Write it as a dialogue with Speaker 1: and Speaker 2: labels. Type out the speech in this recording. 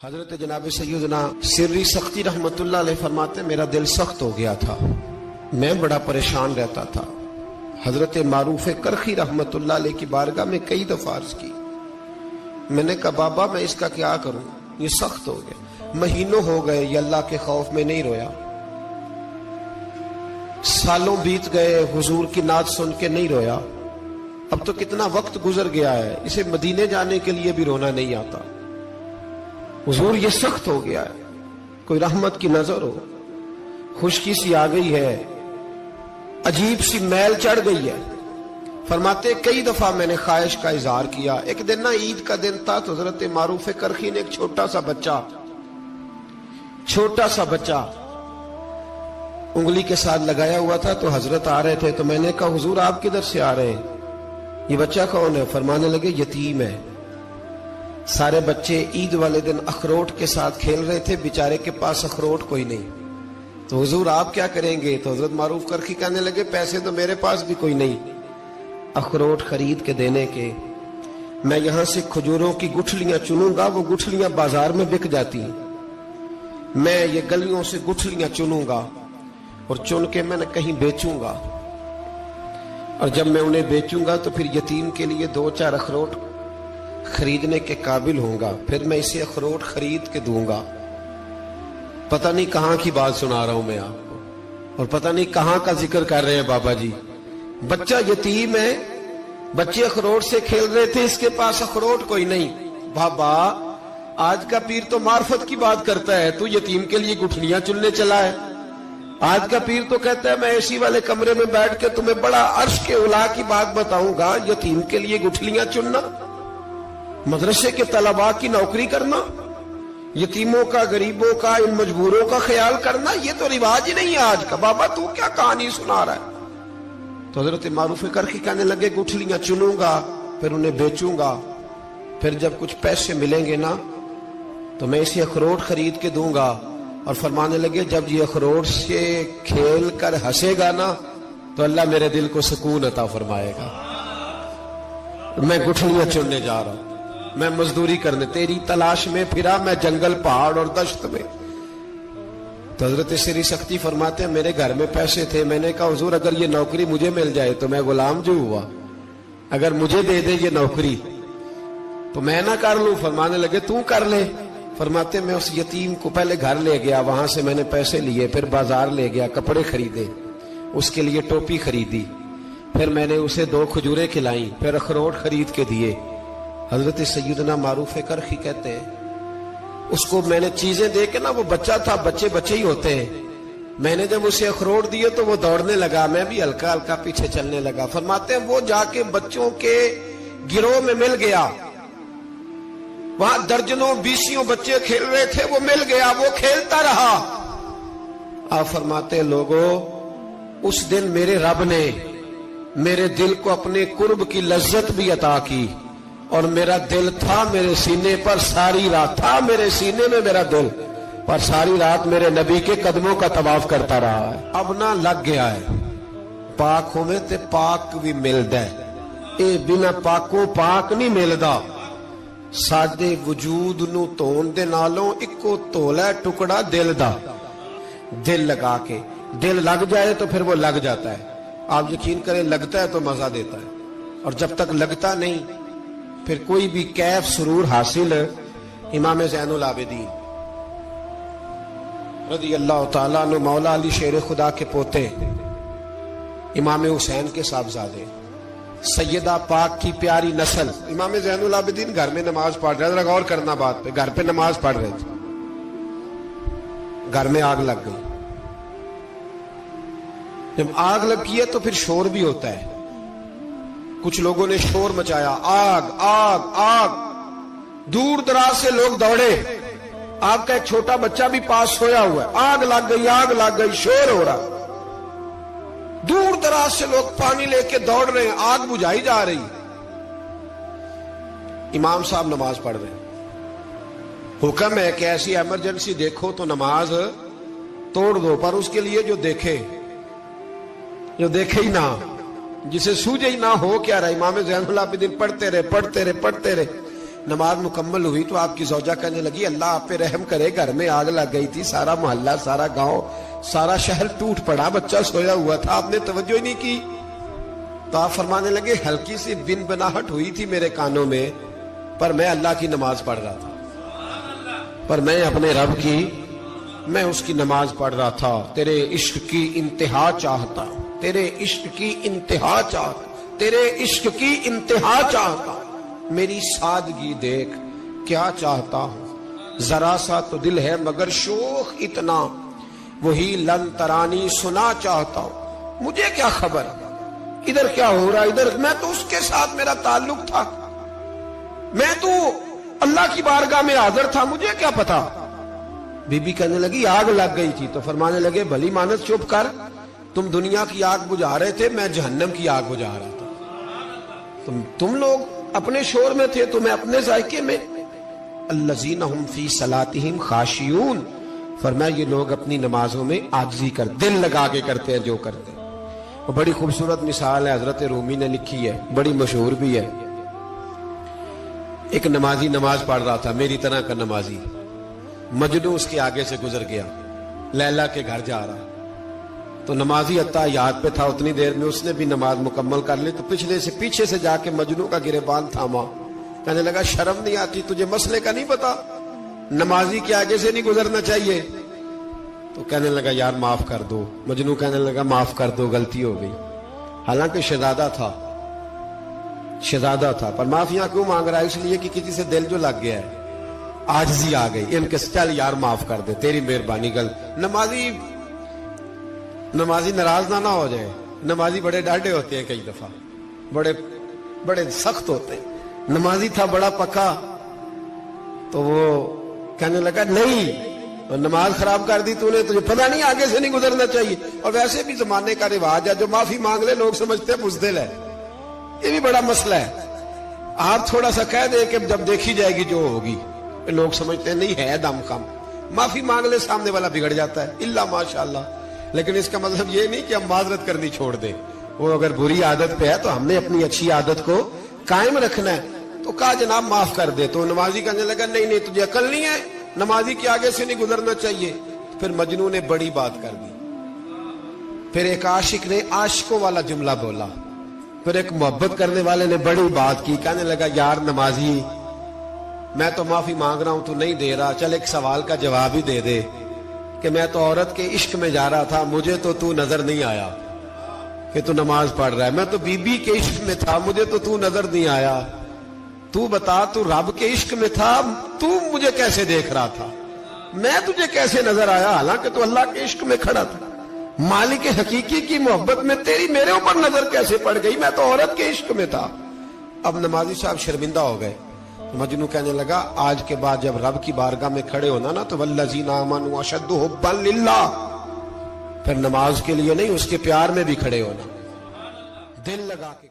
Speaker 1: حضرت جناب سیدنا سری سختی رحمت اللہ علیہ فرماتے میرا دل سخت ہو گیا تھا، میں بڑا پریشان رہتا تھا۔ حضرت معروف کرخی رحمت اللہ علیہ کی بارگاہ میں کئی دفعہ عرض کی، میں نے کہا بابا میں اس کا کیا کروں، یہ سخت ہو گیا، مہینوں ہو گئے یہ اللہ کے خوف میں نہیں رویا، سالوں بیت گئے حضور کی نعت سن کے نہیں رویا، اب تو کتنا وقت گزر گیا ہے، اسے مدینے جانے کے لیے بھی رونا نہیں آتا، حضور یہ سخت ہو گیا ہے، کوئی رحمت کی نظر ہو، خشکی سی آ گئی ہے، عجیب سی میل چڑھ گئی ہے۔ فرماتے کئی دفعہ میں نے خواہش کا اظہار کیا۔ ایک دن نا عید کا دن تھا تو حضرت معروف کرخی نے ایک چھوٹا سا بچہ انگلی کے ساتھ لگایا ہوا تھا، تو حضرت آ رہے تھے، تو میں نے کہا حضور آپ کدھر سے آ رہے ہیں، یہ بچہ کون ہے؟ فرمانے لگے یتیم ہے۔ سارے بچے عید والے دن اخروٹ کے ساتھ کھیل رہے تھے، بیچارے کے پاس اخروٹ کوئی نہیں، تو حضور آپ کیا کریں گے؟ تو حضرت معروف کرخی کہنے لگے پیسے تو میرے پاس بھی کوئی نہیں اخروٹ خرید کے دینے کے، میں یہاں سے کھجوروں کی گٹھلیاں چنوں گا، وہ گٹھلیاں بازار میں بک جاتی ہیں، میں یہ گلیوں سے گٹھلیاں چنوں گا اور چن کے میں کہیں بیچوں گا، اور جب میں انہیں بیچوں گا تو پھر یتیم کے لیے 2-4 اخروٹ خریدنے کے قابل ہوں گا، پھر میں اسے اخروٹ خرید کے دوں گا۔ پتہ نہیں کہاں کی بات سنا رہا ہوں میں آپ کو، اور پتہ نہیں کہاں کا ذکر کر رہے ہیں بابا جی۔ بچہ یتیم ہے، بچے اخروٹ سے کھیل رہے تھے، اس کے پاس اخروٹ کوئی نہیں۔ بابا آج کا پیر تو معرفت کی بات کرتا ہے، تو یتیم کے لیے گٹھلیاں چننے چلا ہے۔ آج کا پیر تو کہتا ہے میں اے سی والے کمرے میں بیٹھ کے تمہیں بڑا عرش کے اعلیٰ کی بات بتاؤں گا، یتیم کے لیے گٹھلیاں چننا، مدرسے کے طلباء کی نوکری کرنا، یتیموں کا، غریبوں کا، ان مجبوروں کا خیال کرنا، یہ تو رواج ہی نہیں ہے آج کا۔ بابا تو کیا کہانی سنا رہا ہے؟ تو حضرت معروف کرخی کہنے لگے گٹھلیاں چنوں گا، پھر انہیں بیچوں گا، پھر جب کچھ پیسے ملیں گے نا تو میں اسے اخروٹ خرید کے دوں گا، اور فرمانے لگے جب یہ اخروٹ سے کھیل کر ہنسے گا نا تو اللہ میرے دل کو سکون عطا فرمائے گا۔ میں گٹھلیاں چننے جا رہا ہوں، میں مزدوری کرنے، تیری تلاش میں پھرا میں جنگل، پہاڑ اور دشت میں۔ تو حضرت سری سختی فرماتے ہیں میرے گھر میں پیسے تھے، میں نے کہا حضور اگر یہ نوکری مجھے مل جائے تو میں غلام جو ہوا، اگر مجھے دے دے یہ نوکری تو میں نہ کر لوں؟ فرمانے لگے تو کر لے۔ فرماتے میں اس یتیم کو پہلے گھر لے گیا، وہاں سے میں نے پیسے لیے، پھر بازار لے گیا، کپڑے خریدے، اس کے لیے ٹوپی خریدی، پھر میں نے اسے 2 کھجوریں کھلائیں، پھر اخروٹ خرید کے دیے۔ حضرت سیدنا معروف کرخی کہتے ہیں اس کو میں نے چیزیں دے کے نا، وہ بچہ تھا، بچے ہی ہوتے ہیں، میں نے جب اسے اخروٹ دیے تو وہ دوڑنے لگا، میں بھی ہلکا ہلکا پیچھے چلنے لگا۔ فرماتے ہیں وہ جا کے بچوں کے گروہ میں مل گیا، وہاں درجنوں 20 بچے کھیل رہے تھے، وہ مل گیا، وہ کھیلتا رہا۔ آپ فرماتے ہیں لوگوں اس دن میرے رب نے میرے دل کو اپنے قرب کی لذت بھی عطا کی، اور میرا دل تھا میرے سینے پر ساری رات، تھا میرے سینے میں میرا دل، پر ساری رات میرے نبی کے قدموں کا طواف کرتا رہا ہے۔ اب نہ لگ گیا ہے، پاک ہوئے تے پاک بھی ملدا ہے، اے بنا پاکوں پاک نہیں ملدا۔ ساڈے وجود نو تون دے نالوں اکو تولا ہے ٹکڑا دل دا، دل لگا کے، دل لگ جائے تو پھر وہ لگ جاتا ہے۔ آپ یقین کریں لگتا ہے تو مزہ دیتا ہے، اور جب تک لگتا نہیں پھر کوئی بھی کیف سرور حاصل۔ امام زین العابدین رضی اللہ تعالیٰ عنہ مولا علی شیر خدا کے پوتے، امام حسین کے صاحبزادے، سیدہ پاک کی پیاری نسل، امام زین العابدین گھر میں نماز پڑھ رہے تھے، غور کرنا بات پہ، گھر پہ نماز پڑھ رہے تھے، گھر میں آگ لگ گئی۔ جب آگ لگی ہے تو پھر شور بھی ہوتا ہے، کچھ لوگوں نے شور مچایا، آگ آگ آگ، دور دراز سے لوگ دوڑے، آپ کا ایک چھوٹا بچہ بھی پاس سویا ہوا ہے، آگ لگ گئی، شور ہو رہا، دور دراز سے لوگ پانی لے کے دوڑ رہے ہیں، آگ بجھائی جا رہی، امام صاحب نماز پڑھ رہے ہیں، حکم ہے کہ ایسی ایمرجنسی دیکھو تو نماز توڑ دو، پر اس کے لیے جو دیکھے ہی نہ، جسے سوجے ہی نہ ہو کیا رہا۔ امام زین العابدین پڑھتے رہے، نماز مکمل ہوئی تو آپ کی زوجہ کہنے لگی اللہ آپ پہ رحم کرے، گھر میں آگ لگ گئی تھی، سارا محلہ، سارا گاؤں، سارا شہر ٹوٹ پڑا، بچہ سویا ہوا تھا، آپ نے توجہ ہی نہیں کی۔ تو آپ فرمانے لگے ہلکی سی بن بناہٹ ہوئی تھی میرے کانوں میں، پر میں اللہ کی نماز پڑھ رہا تھا، پر میں اپنے رب کی، میں اس کی نماز پڑھ رہا تھا، تیرے عشق کی انتہا چاہتا، تیرے عشق کی انتہا چاہتا، تیرے عشق کی انتہا چاہتا، میری سادگی دیکھ کیا چاہتا ہوں، ذرا سا تو دل ہے مگر شوخ اتنا، وہی لن ترانی سنا چاہتا ہوں، مجھے کیا خبر ادھر کیا ہو رہا، ادھر میں تو اس کے ساتھ میرا تعلق تھا، میں تو اللہ کی بارگاہ میں حاضر تھا، مجھے کیا پتا۔ بی بی کہنے لگی آگ لگ گئی تھی، تو فرمانے لگے بھلی مانس چپ کر، تم دنیا کی آگ بجھا رہے تھے، میں جہنم کی آگ بجھا رہا تھا، تم لوگ اپنے شور میں تھے تو میں اپنے ذائقے میں۔ الذین ھم فی صلاتہم خاشعون، فرمایا یہ لوگ اپنی نمازوں میں عاجزی کر، دل لگا کے کرتے ہیں جو کرتے ہیں۔ اور بڑی خوبصورت مثال ہے، حضرت رومی نے لکھی ہے، بڑی مشہور بھی ہے۔ ایک نمازی نماز پڑھ رہا تھا، میری طرح کا نمازی، مجنوں اس کے آگے سے گزر گیا، لیلا کے گھر جا رہا، تو نمازی اتحیات پہ تھا، اتنی دیر میں اس نے بھی نماز مکمل کر لی، تو پیچھے سے جا کے مجنوں کا گریبان تھاما، کہنے لگا شرم نہیں آتی تجھے، مسئلے کا نہیں پتا، نمازی کے آگے سے نہیں گزرنا چاہیے؟ تو کہنے لگا یار معاف کر دو، مجنوں کہنے لگا معاف کر دو، غلطی ہو گئی، حالانکہ شہزادہ تھا، پر معافیاں کیوں مانگ رہا ہے؟ اس لیے کہ کسی سے دل جو لگ گیا ہے، عاجزی آ گئی، ان کے چل یار معاف کر دے، تیری مہربانی، نمازی ناراض نہ ہو جائے، نمازی بڑے ڈاڈے ہوتے ہیں، کئی دفعہ بڑے سخت ہوتے ہیں، نمازی تھا بڑا پکا، تو وہ کہنے لگا نہیں، نماز خراب کر دی تو نے، تجھے پتہ نہیں آگے سے نہیں گزرنا چاہیے، اور ویسے بھی زمانے کا رواج ہے، جو معافی مانگ لے لوگ سمجھتے ہیں بزدل ہے، یہ بھی بڑا مسئلہ ہے۔ آپ تھوڑا سا کہہ دیں کہ جب دیکھی جائے گی جو ہوگی، لوگ سمجھتے ہیں نہیں ہے دم کم، معافی مانگ لے سامنے والا بگڑ جاتا ہے، الا ماشاءاللہ، لیکن اس کا مطلب یہ نہیں کہ ہم معذرت کرنی چھوڑ دیں، وہ اگر بری عادت پہ ہے تو ہم نے اپنی اچھی عادت کو قائم رکھنا ہے، تو کہا جناب معاف کر دے، تو نمازی کہنے لگا نہیں تجھے عقل نہیں ہے، نمازی کے آگے سے نہیں گزرنا چاہیے۔ پھر مجنوں نے بڑی بات کر دی، پھر ایک عاشق نے عاشقوں والا جملہ بولا، پھر ایک محبت کرنے والے نے بڑی بات کی، کہنے لگا یار نمازی میں تو معافی مانگ رہا ہوں تو نہیں دے رہا، چل ایک سوال کا جواب ہی دے دے کہ میں تو عورت کے عشق میں جا رہا تھا، مجھے تو نظر نہیں آیا کہ تو نماز پڑھ رہا ہے، میں تو بی بی کے عشق میں تھا، مجھے تو نظر نہیں آیا، تو بتا تو رب کے عشق میں تھا، تو مجھے کیسے دیکھ رہا تھا، میں تجھے کیسے نظر آیا، حالانکہ تو اللہ کے عشق میں کھڑا تھا، مالک حقیقی کی محبت میں تیری میرے اوپر نظر کیسے پڑ گئی، میں تو عورت کے عشق میں تھا۔ اب نمازی صاحب شرمندہ ہو گئے، مجنوں کہنے لگا آج کے بعد جب رب کی بارگاہ میں کھڑے ہونا نا تو والذین آمنوا اشد حبا للہ، پھر نماز کے لیے نہیں، اس کے پیار میں بھی کھڑے ہونا، دل لگا کے